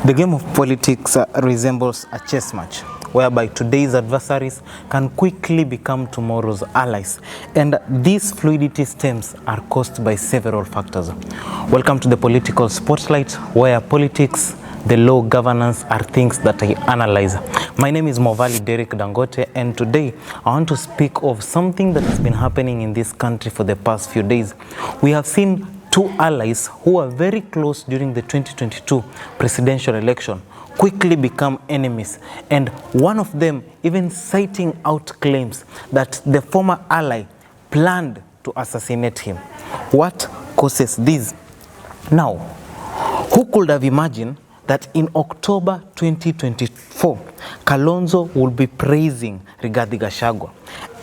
The game of politics resembles a chess match, whereby today's adversaries can quickly become tomorrow's allies. And these fluidity stems are caused by several factors. Welcome to the Political Spotlight, where politics, the law, governance are things that I analyze. My name is Movali Derek Dangote, and today I want to speak of something that has been happening in this country for the past few days. We have seen two allies who were very close during the 2022 presidential election quickly become enemies, and one of them even citing out claims that the former ally planned to assassinate him. What causes this? Now, who could have imagined that in October 2024, Kalonzo will be praising Rigathi Gachagua,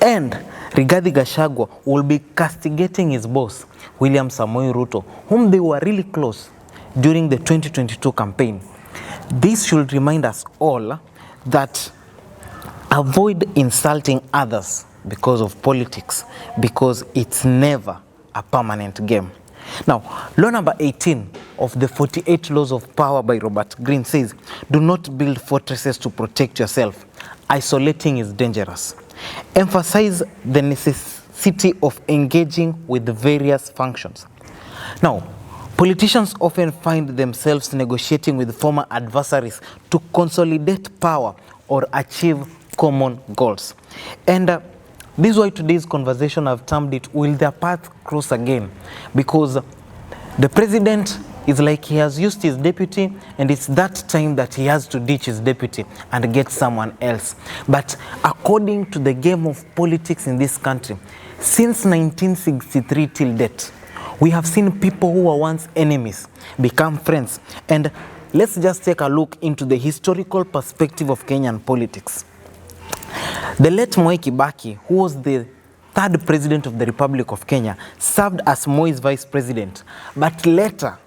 and Rigathi Gachagua will be castigating his boss, William Ruto, whom they were really close during the 2022 campaign. This should remind us all that avoid insulting others because of politics, because it's never a permanent game. Now, law number 18 of the 48 Laws of Power by Robert Greene says, do not build fortresses to protect yourself. Isolating is dangerous. Emphasize the necessity of engaging with the various functions. Now, politicians often find themselves negotiating with former adversaries to consolidate power or achieve common goals. And this is why today's conversation I've termed it, will their path cross again? Because the president is like he has used his deputy, and it's that time that he has to ditch his deputy and get someone else. But according to the game of politics in this country, since 1963 till date, we have seen people who were once enemies become friends. And let's just take a look into the historical perspective of Kenyan politics. The late Moi Kibaki, who was the third president of the Republic of Kenya, served as Moi's vice president, but later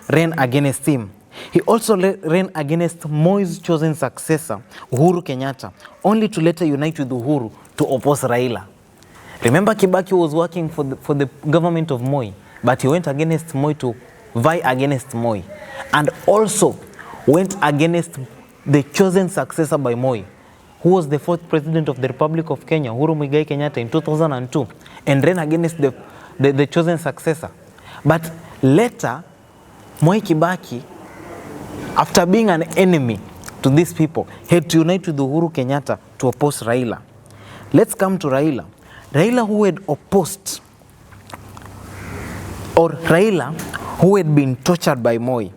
ran against him. He also ran against Moi's chosen successor, Uhuru Kenyatta, only to later unite with Uhuru to oppose Raila. Remember, Kibaki was working for the government of Moi, but he went against Moi to vie against Moi, and also went against the chosen successor by Moi, who was the fourth president of the Republic of Kenya, Uhuru Muigai Kenyatta, in 2002, and ran against the chosen successor. But later, Moi Kibaki, after being an enemy to these people, had to unite with Uhuru Kenyatta to oppose Raila. Let's come to Raila. Raila, who had opposed, or Raila, who had been tortured by Moi,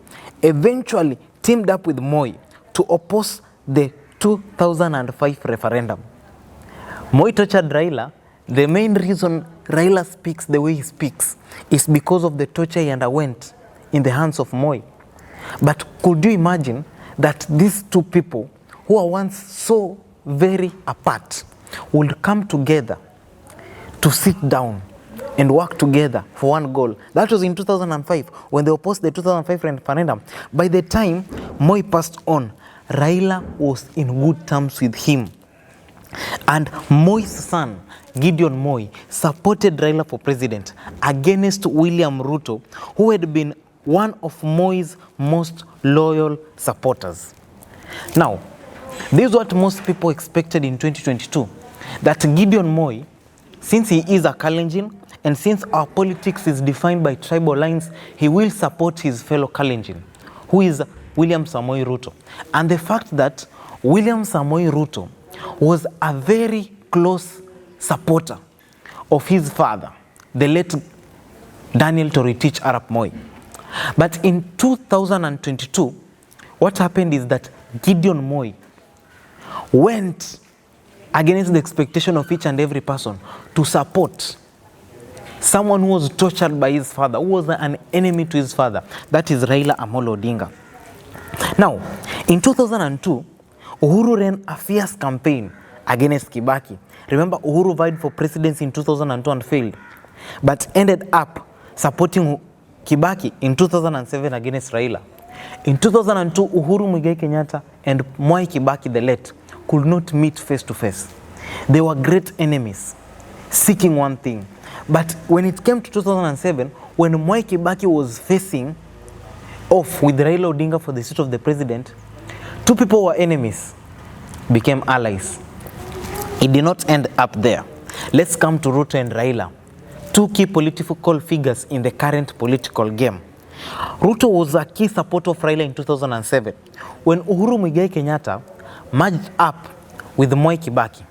eventually teamed up with Moi to oppose the 2005 referendum. Moi tortured Raila. The main reason Raila speaks the way he speaks is because of the torture he underwent in the hands of Moi. But could you imagine that these two people, who are once so very apart, would come together to sit down and work together for one goal? That was in 2005 when they opposed the 2005 referendum. By the time Moi passed on, Raila was in good terms with him. And Moi's son, Gideon Moi, supported Raila for president against William Ruto, who had been one of Moi's most loyal supporters. Now, this is what most people expected in 2022, that Gideon Moi, since he is a Kalenjin, and since our politics is defined by tribal lines, he will support his fellow Kalenjin, who is William Samoei Ruto. And the fact that William Samoei Ruto was a very close supporter of his father, the late Daniel Toroitich Arap Moi. But in 2022, what happened is that Gideon Moi went against the expectation of each and every person to support someone who was tortured by his father, who was an enemy to his father. That is Raila Amolo Odinga. Now, in 2002, Uhuru ran a fierce campaign against Kibaki. Remember, Uhuru vied for presidency in 2002 and failed, but ended up supporting Kibaki in 2007 against Raila. In 2002, Uhuru Muigai Kenyatta and Mwai Kibaki the late could not meet face to face. They were great enemies, seeking one thing. But when it came to 2007, when Mwai Kibaki was facing off with Raila Odinga for the seat of the president, two people who were enemies became allies. It did not end up there. Let's come to Ruto and Raila, two key political figures in the current political game. Ruto was a key supporter of Raila in 2007 when Uhuru Muigai Kenyatta merged up with Moi Kibaki.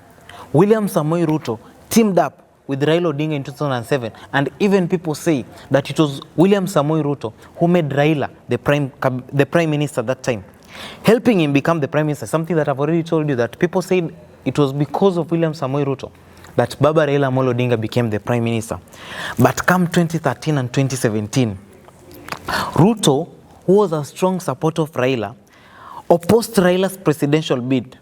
William Samoei Ruto teamed up with Raila Odinga in 2007, and even people say that it was William Samoei Ruto who made Raila the prime minister at that time, helping him become the prime minister. Something that I've already told you, that people said it was because of William Samoei Ruto that Baba Raila Amolo Odinga became the prime minister. But come 2013 and 2017, Ruto, who was a strong supporter of Raila, opposed Raila's presidential bid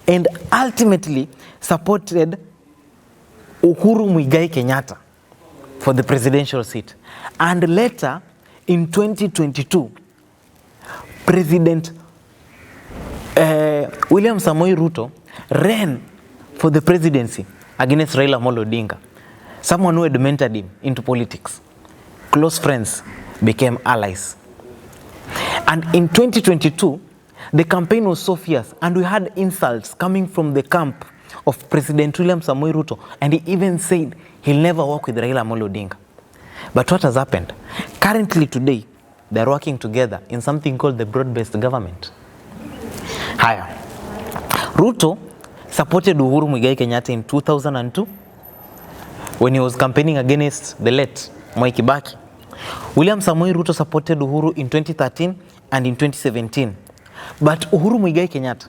and ultimately supported Uhuru Muigai Kenyatta for the presidential seat. And later, in 2022, President William Samoei Ruto ran for the presidency against Raila Amolo Odinga, someone who had mentored him into politics. Close friends became allies. And in 2022, the campaign was so fierce, and we had insults coming from the camp of President William Samoei Ruto, and he even said he'll never work with Raila Amolo Odinga. But what has happened? Currently today, they're working together in something called the broad-based government. Higher. Ruto supported Uhuru Muigai Kenyatta in 2002 when he was campaigning against the late Moi Kibaki. William Samoei Ruto supported Uhuru in 2013 and in 2017. But Uhuru Muigai Kenyatta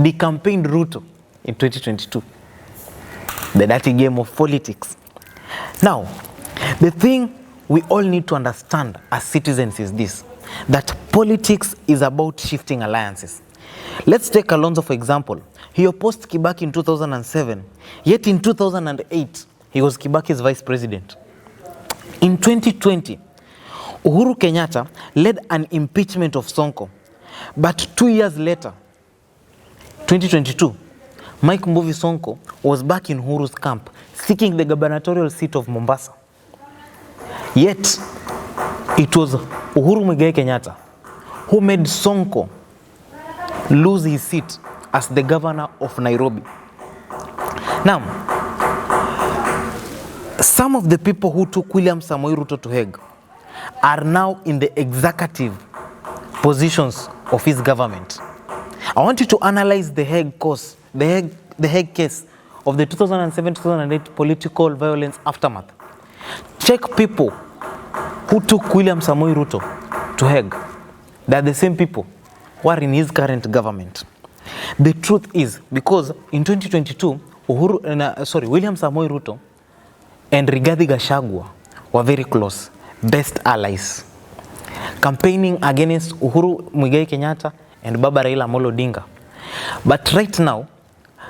decampaigned Ruto in 2022. The dirty game of politics. Now, the thing we all need to understand as citizens is this, that politics is about shifting alliances. Let's take Kalonzo for example. He opposed Kibaki in 2007, yet in 2008, he was Kibaki's vice president. In 2020, Uhuru Kenyatta led an impeachment of Sonko. But 2 years later, 2022, Mike Mbuvi Sonko was back in Uhuru's camp, seeking the gubernatorial seat of Mombasa. Yet, it was Uhuru Muigai Kenyatta who made Sonko lose his seat as the governor of Nairobi. Now, some of the people who took William Samoei Ruto to Hague are now in the executive positions of his government. I want you to analyze the Hague case, the Hague case of the 2007-2008 political violence aftermath. Check people who took William Samoei Ruto to Hague. They are the same people who are in his current government. The truth is, because in 2022, William Samoei Ruto and Rigathi Gachagua were very close, best allies, campaigning against Uhuru Muigai Kenyatta and Baba Raila Amolo Odinga. But right now,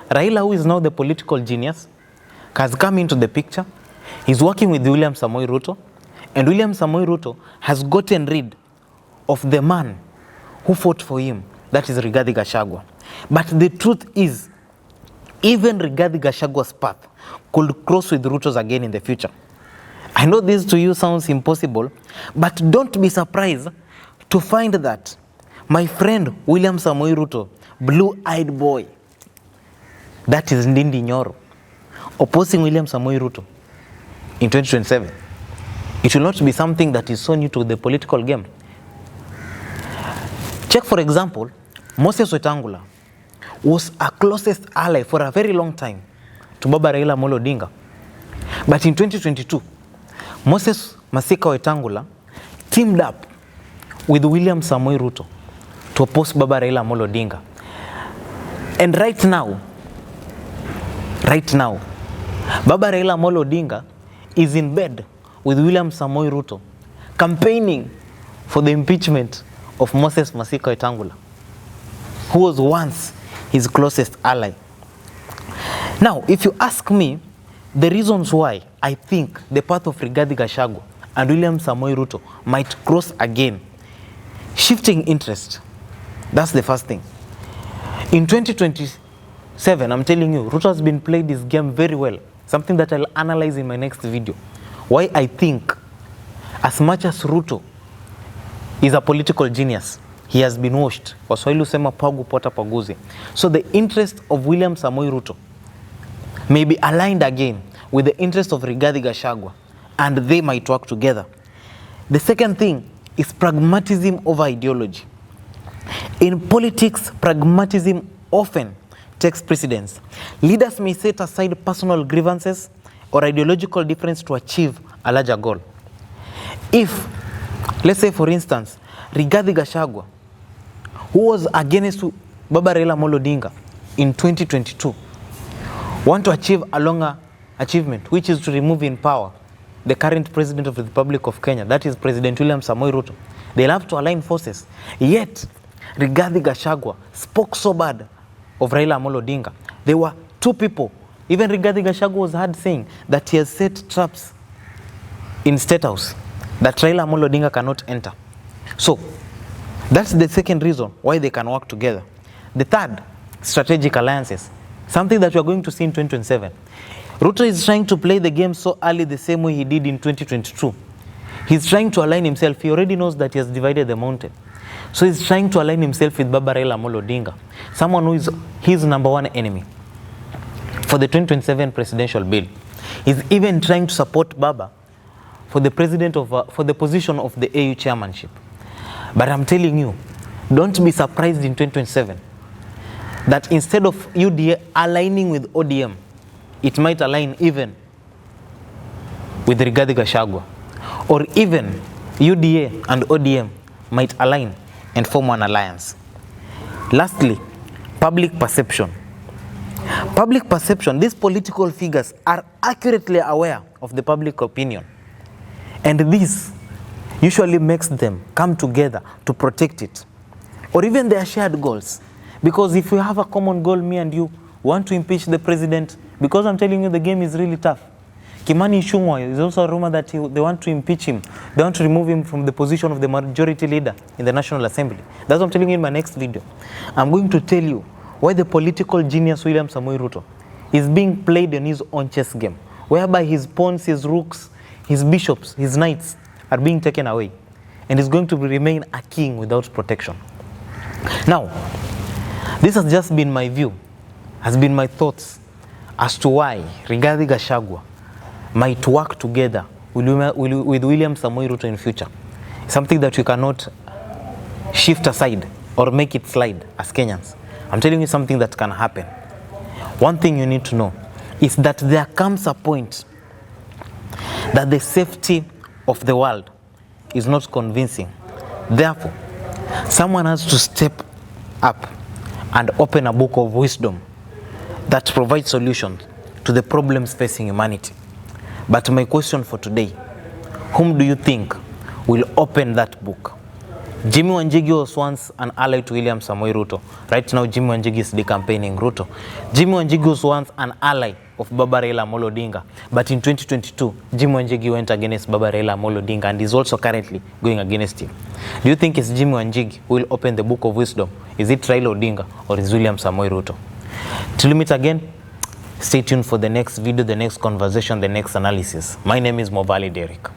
Raila, who is now the political genius, has come into the picture. He's working with William Samoei Ruto, and William Samoei Ruto has gotten rid of the man who fought for him, that is Rigathi Gachagua. But the truth is, even Rigathi Gachagua's path could cross with Ruto's again in the future. I know this to you sounds impossible, but don't be surprised to find that my friend William Samoei Ruto, blue-eyed boy, that is Ndindi Nyoro, opposing William Samoei Ruto in 2027. It will not be something that is so new to the political game. Check, for example, Moses Wetangula was a closest ally for a very long time to Baba Raila Amolo Odinga. But in 2022, Moses Masika Wetangula teamed up with William Samoei Ruto to oppose Baba Raila Amolo Odinga. And right now, Baba Raila Amolo Odinga is in bed with William Samoei Ruto, campaigning for the impeachment of Moses Masika Wetangula, who was once his closest ally. Now, if you ask me the reasons why I think the path of Rigathi Gachagua and William Samoei Ruto might cross again, shifting interest, that's the first thing. In 2027, I'm telling you, Ruto has been playing this game very well, something that I'll analyze in my next video. Why I think as much as Ruto is a political genius. He has been washed. Waswahili husema pagu pota paguzi. So the interest of William Samoei Ruto may be aligned again with the interest of Rigathi Gachagua, and they might work together. The second thing is pragmatism over ideology. In politics, pragmatism often takes precedence. Leaders may set aside personal grievances or ideological difference to achieve a larger goal. If, let's say for instance, Rigathi Gachagua, who was against Baba Raila Amolo Odinga in 2022, want to achieve a longer achievement, which is to remove in power the current president of the Republic of Kenya, that is President William Samoei Ruto. They'll have to align forces. Yet, Rigathi Gachagua spoke so bad of Raila Amolo Odinga. There were two people. Even Rigathi Gachagua was heard saying that he has set traps in State House that Raila Amolo Odinga cannot enter. So, that's the second reason why they can work together. The third, strategic alliances. Something that we are going to see in 2027. Ruto is trying to play the game so early the same way he did in 2022. He's trying to align himself. He already knows that he has divided the mountain. So he's trying to align himself with Baba Raila Amolo Odinga, someone who is his number one enemy for the 2027 presidential bill. He's even trying to support Baba for the for the position of the AU chairmanship. But I'm telling you, don't be surprised in 2027 that instead of UDA aligning with ODM, it might align even with Rigathi Gachagua, or even UDA and ODM might align and form an alliance. Lastly, public perception. Public perception, these political figures are accurately aware of the public opinion, and this usually makes them come together to protect it, or even their shared goals. Because if we have a common goal, me and you want to impeach the president, because I'm telling you the game is really tough. Kimani Ichung'wah is also a rumor that they want to impeach him. They want to remove him from the position of the majority leader in the National Assembly. That's what I'm telling you in my next video. I'm going to tell you why the political genius William Samoei Ruto is being played in his own chess game, whereby his pawns, his rooks, his bishops, his knights are being taken away, and he's going to remain a king without protection. Now, this has just been my view, has been my thoughts as to why Rigathi Gachagua might work together with William Samoei Ruto in future. Something that we cannot shift aside or make it slide as Kenyans. I'm telling you something that can happen. One thing you need to know is that there comes a point that the safety of the world is not convincing. Therefore, someone has to step up and open a book of wisdom that provides solutions to the problems facing humanity. But my question for today, whom do you think will open that book? Jimmy Wanjigi was once an ally to William Samoei Ruto. Right now, Jimmy Wanjigi is decampaigning Ruto. Jimmy Wanjigi was once an ally of Baba Raila Amolo Odinga. But in 2022, Jimmy Wanjigi went against Baba Raila Amolo Odinga and is also currently going against him. Do you think it's Jimmy Wanjigi who will open the book of wisdom? Is it Raila Odinga or is William Samoei Ruto? Till we meet again, stay tuned for the next video, the next conversation, the next analysis. My name is Movali Derek.